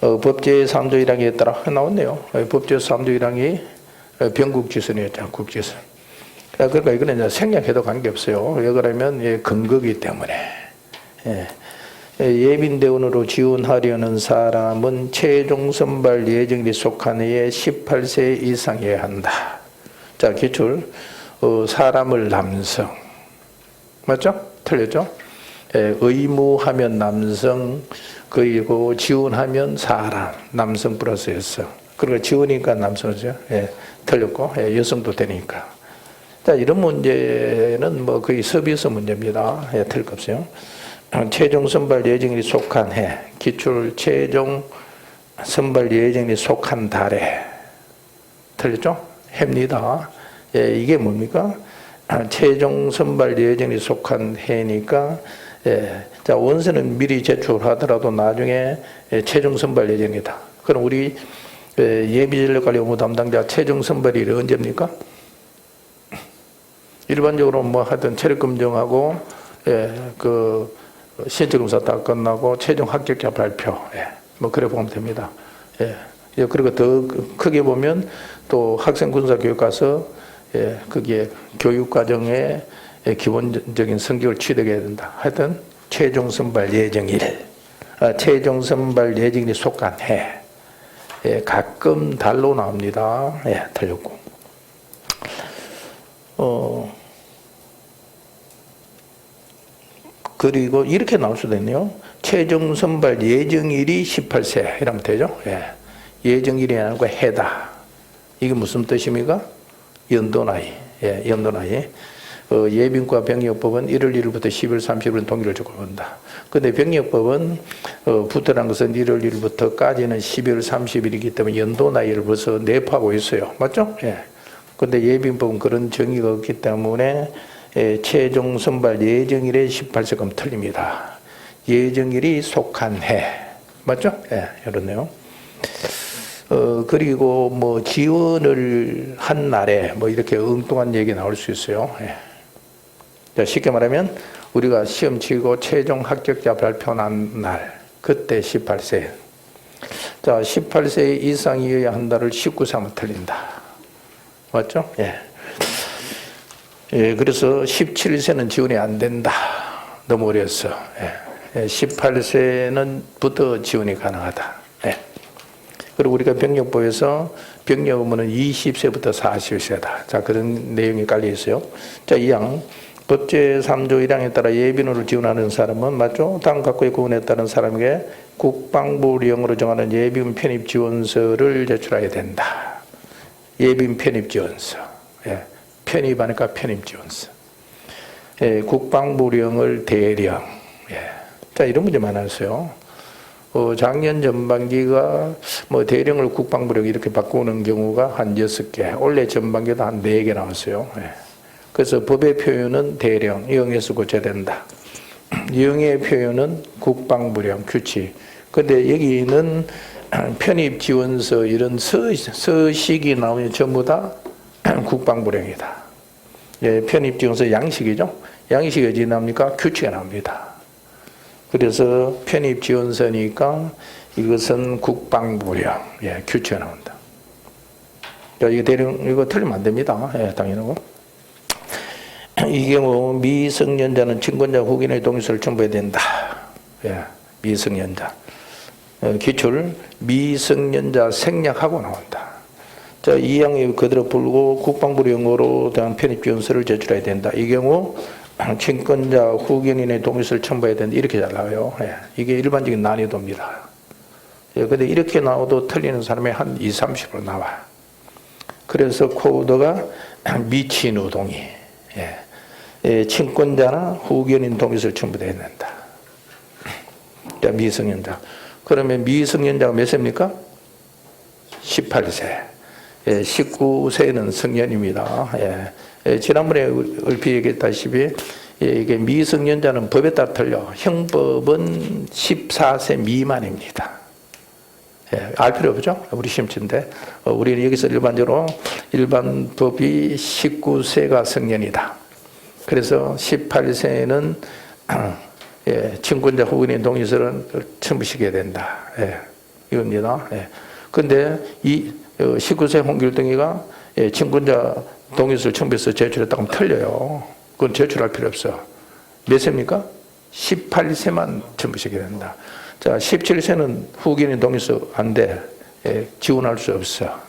법제 3조 1항에 따라 나왔네요. 법제 3조 1항이 병국지선이었죠. 국지선. 그러니까 이거는 이제 생략해도 관계없어요. 왜 그러면 근거기 때문에. 예빈대원으로 지원하려는 사람은 최종 선발 예정일에 속한 해에 18세 이상이어야 한다. 자, 기출. 사람을 남성. 맞죠? 틀렸죠? 의무하면 남성, 그리고 지원하면 사람, 남성 플러스 여성. 그러니까 지원이니까 남성이죠. 틀렸고, 여성도 되니까. 자, 이런 문제는 뭐 거의 서비스 문제입니다. 틀릴 거 없어요. 최종 선발 예정일이 속한 해, 기출 최종 선발 예정일이 속한 달에. 틀렸죠? 해입니다. 이게 뭡니까? 최종 선발 예정일이 속한 해니까, 자, 원서는 미리 제출하더라도 나중에 최종 선발 예정이다. 그럼 우리 예비전력관리 업무 담당자 최종 선발일이 언제입니까? 일반적으로 뭐 하여튼 체력 검정하고, 그, 신체 검사 다 끝나고 최종 합격자 발표, 뭐 그래 보면 됩니다. 그리고 더 크게 보면 또 학생 군사 교육 가서 그게 교육 과정에 기본적인 성적을 취득해야 된다. 하여튼 최종 선발 예정일, 최종 선발 예정일이 속한 해, 가끔 달로 나옵니다. 틀렸고. 그리고 이렇게 나올 수도 있네요. 최종 선발 예정일이 18세 이러면 되죠. 예정일이 아니고 해다. 이게 무슨 뜻입니까? 연도 나이. 연도 나이. 예빈과 병력법은 1월 1일부터 12월 30일은 동일을 적용한다. 근데 병력법은 부터라는 것은 1월 1일부터까지는 12월 30일이기 때문에 연도 나이를 벌써 내포하고 있어요. 맞죠? 근데 예빈법은 그런 정의가 없기 때문에 최종 선발 예정일에 18세 그럼 틀립니다. 예정일이 속한 해. 맞죠? 이렇네요. 그리고 뭐 지원을 한 날에 뭐 이렇게 엉뚱한 얘기 나올 수 있어요. 자, 쉽게 말하면 우리가 시험 치고 최종 합격자 발표 난 날, 그때 18세. 자, 18세 이상이어야 한다를 19세 하면 틀린다. 맞죠? 그래서 17세는 지원이 안 된다. 너무 어려서. 18세는부터 지원이 가능하다. 그리고 우리가 병력법에서 병력 의무는 20세부터 40세다. 자, 그런 내용이 깔려 있어요. 자, 2항. 법제 3조 1항에 따라 예비군으로 지원하는 사람은 맞죠? 다음 각호의 구분에 따른 사람에게 국방부령으로 정하는 예비군 편입 지원서를 제출해야 된다. 예비군 편입 지원서. 편입하니까 편입 지원서. 국방부령을 대령. 자, 이런 문제 많았어요. 작년 전반기가 뭐 대령을 국방부령 이렇게 바꾸는 경우가 한 6개, 올해 전반기도 한 4개 나왔어요. 그래서 법의 표현은 대령, 영에서 고쳐야 된다. 영의 표현은 국방부령, 규칙. 근데 여기는 편입 지원서 이런 서식이 나오면 전부 다 국방부령이다. 편입 지원서 양식이죠. 양식이 어디 나옵니까? 규칙에 나옵니다. 그래서 편입 지원서니까 이것은 국방부령, 규칙에 나온다. 자, 이거 이거 틀리면 안 됩니다. 당연하고. 이 경우 미성년자는 친권자 후견의 동의서를 첨부해야 된다. 미성년자. 기출 미성년자 생략하고 나온다. 자, 이 항이 그대로 풀고 국방부령으로 대한 편입 지원서를 제출해야 된다. 이 경우 친권자 후견인의 동의서를 첨부해야 된다. 이렇게 잘 나와요. 이게 일반적인 난이도입니다. 근데 이렇게 나와도 틀리는 사람이 한 20-30% 나와. 그래서 코드가 미친우 동의. 친권자나 후견인 동의서를 첨부해야 된다. 자, 미성년자. 그러면 미성년자가 몇 세입니까? 18세. 19세는 성년입니다. 지난번에 얼핏 얘기했다시피 이게 미성년자는 법에 따라 틀려. 형법은 14세 미만입니다. 알 필요 없죠? 우리 시험치인데 우리는 여기서 일반적으로 일반 법이 19세가 성년이다. 그래서 18세는 예, 친권자 후견인 동의서를 첨부시켜야 된다. 예, 이겁니다. 예. 근데 이 19세 홍길동이가 예, 친권자 동의서를 첨부해서 제출했다고 하면 틀려요. 그건 제출할 필요 없어. 몇 세입니까? 18세만 첨부시켜야 된다. 자, 17세는 후견인 동의서 안 돼. 예, 지원할 수 없어.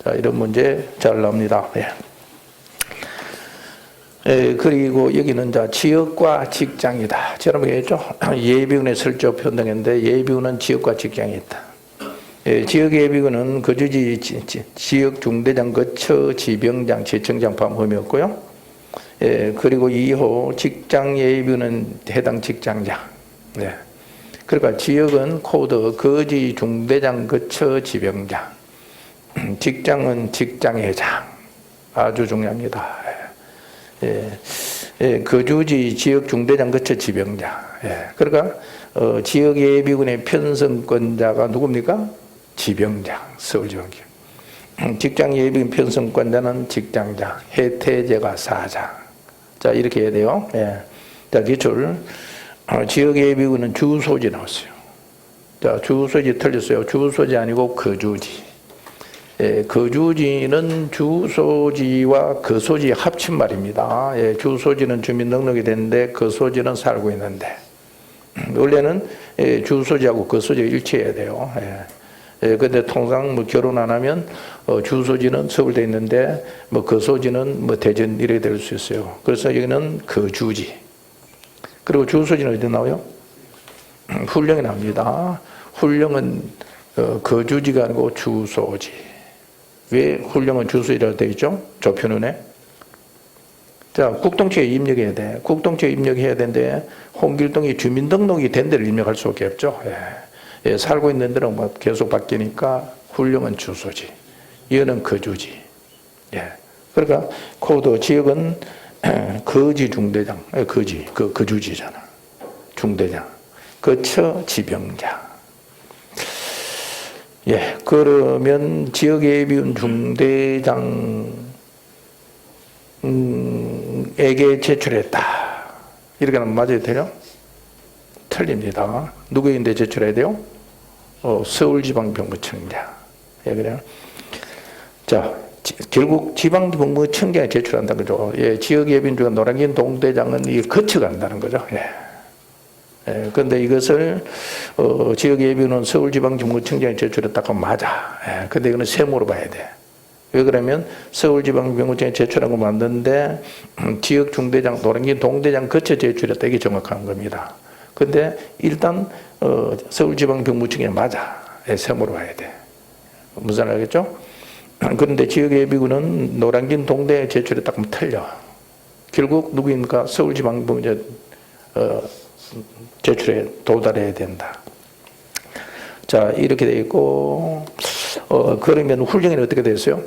자, 이런 문제 잘 나옵니다. 예. 예, 그리고 여기는 자, 지역과 직장이다. 저는 얘기했죠. 예비군의 설조 편등인데 예비군은 지역과 직장이 있다. 예, 지역 예비군은 거주지 지역 중대장 거처 지병장 지청장 포함 혐의였고요. 예, 그리고 2호 직장 예비군은 해당 직장장. 네. 그러니까 지역은 코드 거지 중대장 거처 지병장. 직장은 직장회장. 아주 중요합니다. 예, 예, 거주지 지역 중대장 거처 지병장. 예, 그러니까 지역 예비군의 편성권자가 누굽니까? 지병장, 서울지방청. 직장 예비군 편성권자는 직장장, 해태제가 사장. 자, 이렇게 해야 돼요. 예. 자, 기출. 지역 예비군은 주소지 나왔어요. 자, 주소지 틀렸어요. 주소지 아니고 거주지. 예, 거주지는 주소지와 거소지 합친 말입니다. 예, 주소지는 주민 등록이 됐는데 거소지는 살고 있는데 원래는 예, 주소지하고 거소지가 일치해야 돼요. 예, 근데 통상 뭐 결혼 안 하면 주소지는 서울대 있는데 뭐 거소지는 뭐 대전 이래 될 수 있어요. 그래서 여기는 거주지. 그리고 주소지는 어디 나와요? 훈령이 나옵니다. 훈령은 거주지가 아니고 주소지. 왜 훈령은 주소지라고 되어 있죠? 조편운에. 자, 국동지에 입력해야 돼. 국동지에 입력해야 되는데 홍길동이 주민등록이 된 데를 입력할 수밖에 없죠. 예. 예, 살고 있는 데는 뭐 계속 바뀌니까 훈령은 주소지. 이거는 거주지. 예. 그러니까 코드 지역은 거지 중대장, 거지, 거주지잖아. 중대장. 거처 지병장. 예, 그러면 지역 예비군 중대장 에게 제출했다. 이렇게 하면 맞아야 돼요? 틀립니다. 누구인데 제출해야 돼요? 서울지방병무청장. 예, 그래요. 자, 결국 지방병무청장에 제출한다는 거죠. 예, 지역 예비군 중에 노량진 동대장은 이 거쳐간다는 거죠. 예. 예, 근데 이것을 지역 예비군은 서울지방병무청장에 제출했다고 하면 맞아. 예, 근데 이거는 세모로 봐야 돼. 왜 그러면 서울지방병무청에 제출한 거 맞는데 지역 중대장, 노량진 동대장 거쳐 제출했다. 이게 정확한 겁니다. 근데 일단 서울지방병무청에 맞아. 예, 세모로 봐야 돼. 무슨 말 알겠죠? 그런데 지역 예비군은 노량진 동대에 제출했다고 하면 틀려. 결국 누구입니까? 서울지방병무청 제출에 도달해야 된다. 자, 이렇게 되어 있고, 그러면 훈련은 어떻게 됐어요?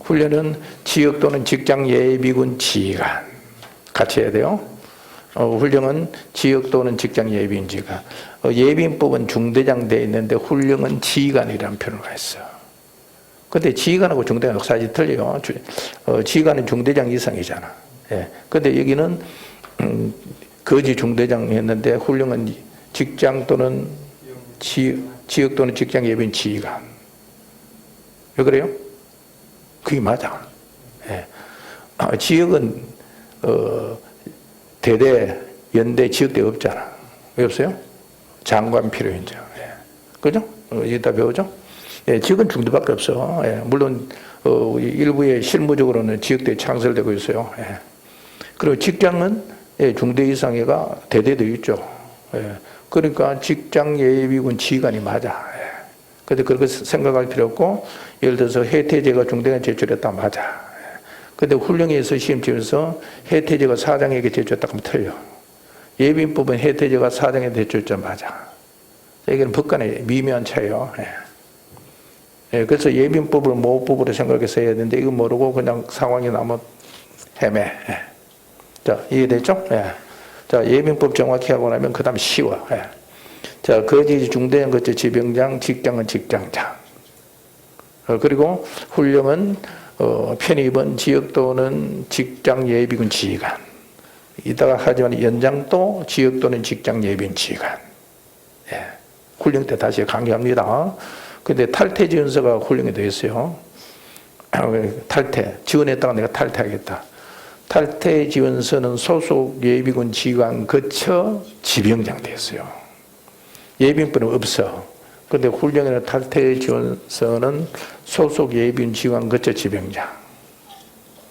훈련은 지역 또는 직장 예비군 지휘관. 같이 해야 돼요. 훈련은 지역 또는 직장 예비군 지휘관. 예비인법은 중대장 되어 있는데 훈련은 지휘관이라는 표현을 했어. 근데 지휘관하고 중대장 사실 틀려요. 지휘관은 중대장 이상이잖아. 예. 근데 여기는, 거지 중대장 했는데 훈령은 직장 또는 지역 또는 직장 예비군 지휘관. 왜 그래요? 그게 맞아. 예. 지역은 대대, 연대, 지역대 없잖아. 왜 없어요? 장관 필요인죠. 예. 그죠? 이따 배우죠? 예, 지역은 중대밖에 없어. 예. 물론 일부에 실무적으로는 지역대 창설되고 있어요. 예. 그리고 직장은 예, 중대 이상회가 대대도 있죠. 예. 그러니까 직장 예비군 지휘관이 맞아. 예. 근데 그렇게 생각할 필요 없고, 예를 들어서 해태제가 중대에 제출했다 맞아. 예. 근데 훈령에서 시험 치면서 해태제가 사장에게 제출했다 하면 틀려. 예비인법은 해태제가 사장에게 제출했다 맞아. 이게는 법간의 미묘한 차이요. 예. 예. 그래서 예비인법을 모법으로 생각해서 해야 되는데 이거 모르고 그냥 상황이 나면 헤매. 예. 자, 이해됐죠? 예. 자, 예비인법 정확히 하고 나면 그 다음 쉬워. 예. 자, 거지 중대장 거처 지병장, 직장은 직장장. 그리고 훈령은 편입은 지역 또는 직장 예비군 지휘관. 이따가 하지만 연장도 지역 또는 직장 예비군 지휘관. 예. 훈련 때 다시 강조합니다. 근데 탈퇴 지원서가 훈련이 되어 있어요. 탈퇴. 지원했다가 내가 탈퇴하겠다. 탈퇴 지원서는 소속 예비군 지휘관 거쳐 지병장 되었어요. 예비군은 없어. 근데 훈련이나 탈퇴 지원서는 소속 예비군 지휘관 거쳐 지병장.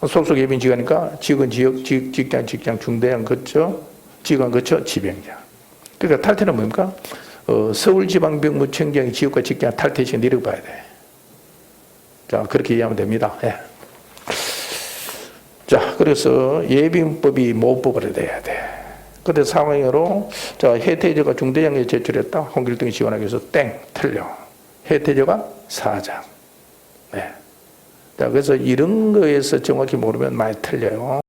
소속 예비군 지휘관이니까 지원 지역 직장 중대장 거쳐 지휘관 거쳐 지병장. 그러니까 탈퇴는 뭡니까? 서울지방병무청장이 지역과 직장 탈퇴 시에 내려봐야 돼. 자, 그렇게 이해하면 됩니다. 예. 자, 그래서 예비군법이 모법으로 돼야 돼. 근데 상황으로, 자, 해태저가 중대장에 제출했다. 홍길동이 지원하기 위해서 땡, 틀려. 해태저가 사장. 네. 자, 그래서 이런 거에서 정확히 모르면 많이 틀려요.